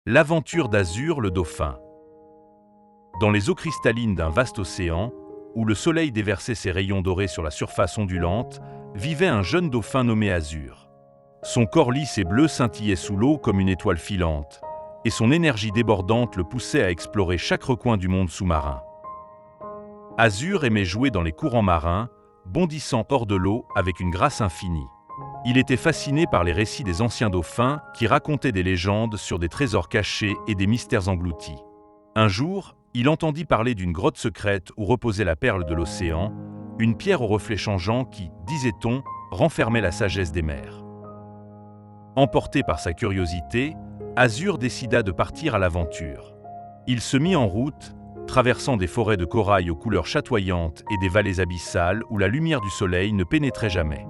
L'aventure d'Azur le dauphin. Dans les eaux cristallines d'un vaste océan, où le soleil déversait ses rayons dorés sur la surface ondulante, vivait un jeune dauphin nommé Azur. Son corps lisse et bleu scintillait sous l'eau comme une étoile filante, et son énergie débordante le poussait à explorer chaque recoin du monde sous-marin. Azur aimait jouer dans les courants marins, bondissant hors de l'eau avec une grâce infinie. Il était fasciné par les récits des anciens dauphins qui racontaient des légendes sur des trésors cachés et des mystères engloutis. Un jour, il entendit parler d'une grotte secrète où reposait la perle de l'océan, une pierre aux reflets changeants qui, disait-on, renfermait la sagesse des mers. Emporté par sa curiosité, Azur décida de partir à l'aventure. Il se mit en route, traversant des forêts de corail aux couleurs chatoyantes et des vallées abyssales où la lumière du soleil ne pénétrait jamais.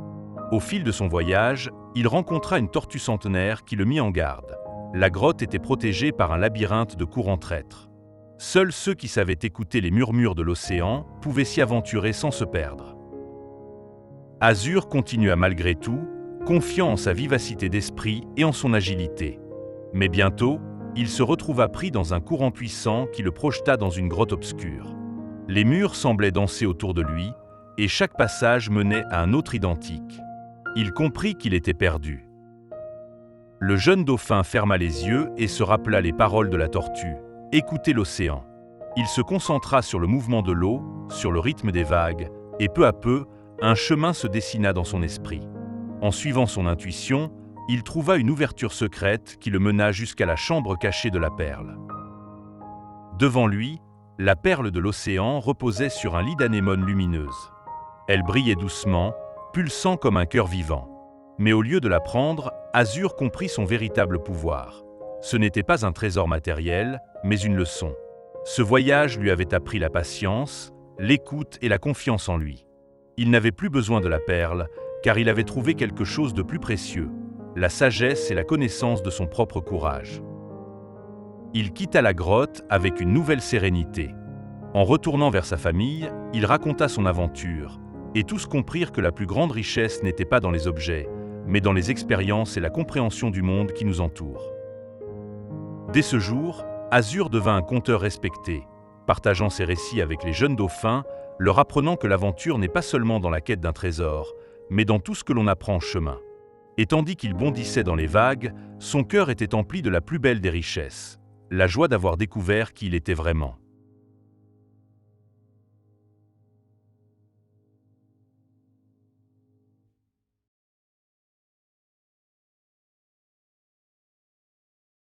Au fil de son voyage, il rencontra une tortue centenaire qui le mit en garde. La grotte était protégée par un labyrinthe de courants traîtres. Seuls ceux qui savaient écouter les murmures de l'océan pouvaient s'y aventurer sans se perdre. Azur continua malgré tout, confiant en sa vivacité d'esprit et en son agilité. Mais bientôt, il se retrouva pris dans un courant puissant qui le projeta dans une grotte obscure. Les murs semblaient danser autour de lui, et chaque passage menait à un autre identique. Il comprit qu'il était perdu. Le jeune dauphin ferma les yeux et se rappela les paroles de la tortue. Écoutez l'océan. Il se concentra sur le mouvement de l'eau, sur le rythme des vagues, et peu à peu, un chemin se dessina dans son esprit. En suivant son intuition, il trouva une ouverture secrète qui le mena jusqu'à la chambre cachée de la perle. Devant lui, la perle de l'océan reposait sur un lit d'anémone lumineuse. Elle brillait doucement, pulsant comme un cœur vivant. Mais au lieu de la prendre, Azur comprit son véritable pouvoir. Ce n'était pas un trésor matériel, mais une leçon. Ce voyage lui avait appris la patience, l'écoute et la confiance en lui. Il n'avait plus besoin de la perle, car il avait trouvé quelque chose de plus précieux, la sagesse et la connaissance de son propre courage. Il quitta la grotte avec une nouvelle sérénité. En retournant vers sa famille, il raconta son aventure, et tous comprirent que la plus grande richesse n'était pas dans les objets, mais dans les expériences et la compréhension du monde qui nous entoure. Dès ce jour, Azur devint un conteur respecté, partageant ses récits avec les jeunes dauphins, leur apprenant que l'aventure n'est pas seulement dans la quête d'un trésor, mais dans tout ce que l'on apprend en chemin. Et tandis qu'il bondissait dans les vagues, son cœur était empli de la plus belle des richesses, la joie d'avoir découvert qui il était vraiment.